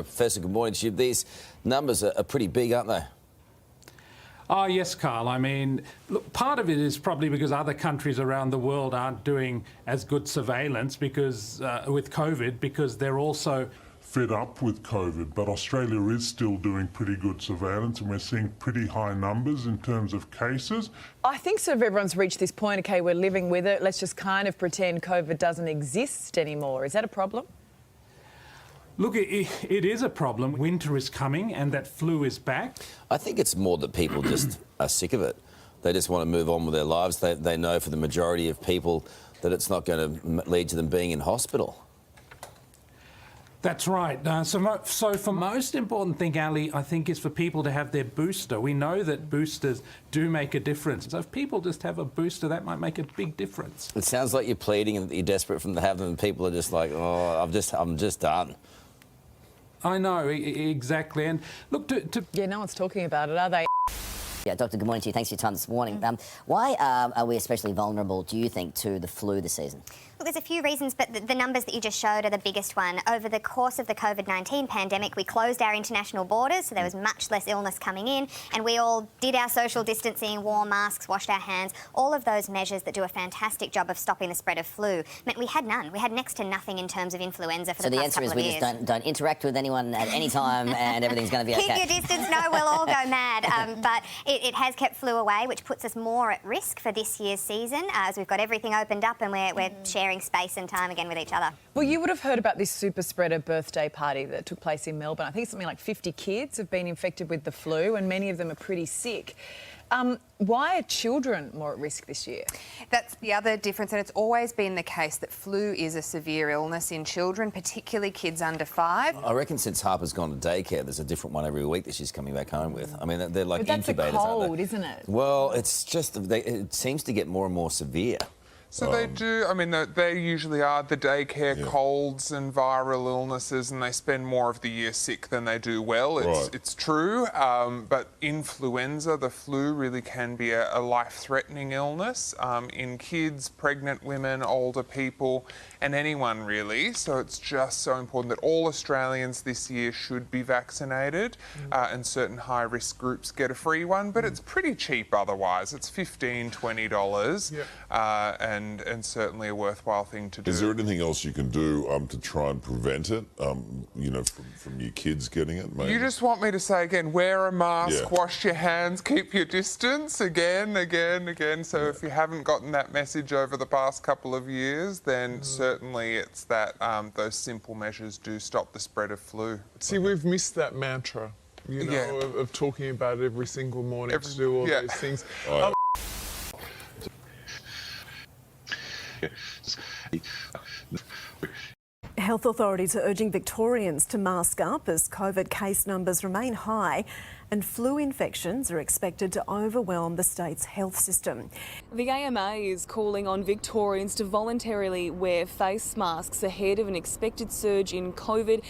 Professor, good morning to you. These numbers are pretty big, aren't they? Oh, yes, Carl. I mean, look, part of it is probably because other countries around the world aren't doing as good surveillance because with COVID, because they're also fed up with COVID, but Australia is still doing pretty good surveillance and we're seeing pretty high numbers in terms of cases. I think sort of everyone's reached this point, okay, we're living with it, let's just kind of pretend COVID doesn't exist anymore. Is that a problem? Look, it is a problem. Winter is coming and that flu is back. I think it's more that people just are sick of it. They just want to move on with their lives. They know for the majority of people that it's not going to lead to them being in hospital. That's right. So for most important thing, Ali, I think is for people to have their booster. We know that boosters do make a difference. So if people just have a booster, that might make a big difference. It sounds like you're pleading and that you're desperate for them to have them, and people are just like, oh, I'm just done. I know, exactly. And look, Yeah, no one's talking about it, are they? Yeah, Doctor, good morning to you. Thanks for your time this morning. Why are we especially vulnerable, do you think, to the flu this season? Well, there's a few reasons, but the numbers that you just showed are the biggest one. Over the course of the COVID-19 pandemic, we closed our international borders, so there was much less illness coming in, and we all did our social distancing, wore masks, washed our hands. All of those measures that do a fantastic job of stopping the spread of flu meant we had none. We had next to nothing in terms of influenza for the past couple of years. So the answer is we just don't interact with anyone at any time and everything's going to be okay. Keep your distance. No, we'll all go mad. But it has kept flu away, which puts us more at risk for this year's season, as we've got everything opened up and we're sharing space and time again with each other. Well, you would have heard about this super spreader birthday party that took place in Melbourne. I think something like 50 kids have been infected with the flu and many of them are pretty sick. Why are children more at risk this year? That's the other difference, and it's always been the case that flu is a severe illness in children, particularly kids under 5. I reckon since Harper's gone to daycare, there's a different one every week that she's coming back home with. I mean, they're like incubators, But that's a cold, aren't they? isn't it? Well, it's just, it seems to get more and more severe. So they do, I mean, they usually are the daycare colds and viral illnesses, and they spend more of the year sick than they do well. It's true, but influenza, the flu, really can be a life-threatening illness in kids, pregnant women, older people, and anyone really. So it's just so important that all Australians this year should be vaccinated, and certain high-risk groups get a free one, but it's pretty cheap otherwise. It's $15, $20, and certainly a worthwhile thing to do. Is there anything else you can do to try and prevent it, you know, from your kids getting it? Maybe? You just want me to say again, wear a mask, wash your hands, keep your distance, again. So if you haven't gotten that message over the past couple of years, then certainly it's that those simple measures do stop the spread of flu. See, we've missed that mantra, you know, of talking about it every single morning to do all those things. Health authorities are urging Victorians to mask up as COVID case numbers remain high and flu infections are expected to overwhelm the state's health system. The AMA is calling on Victorians to voluntarily wear face masks ahead of an expected surge in COVID.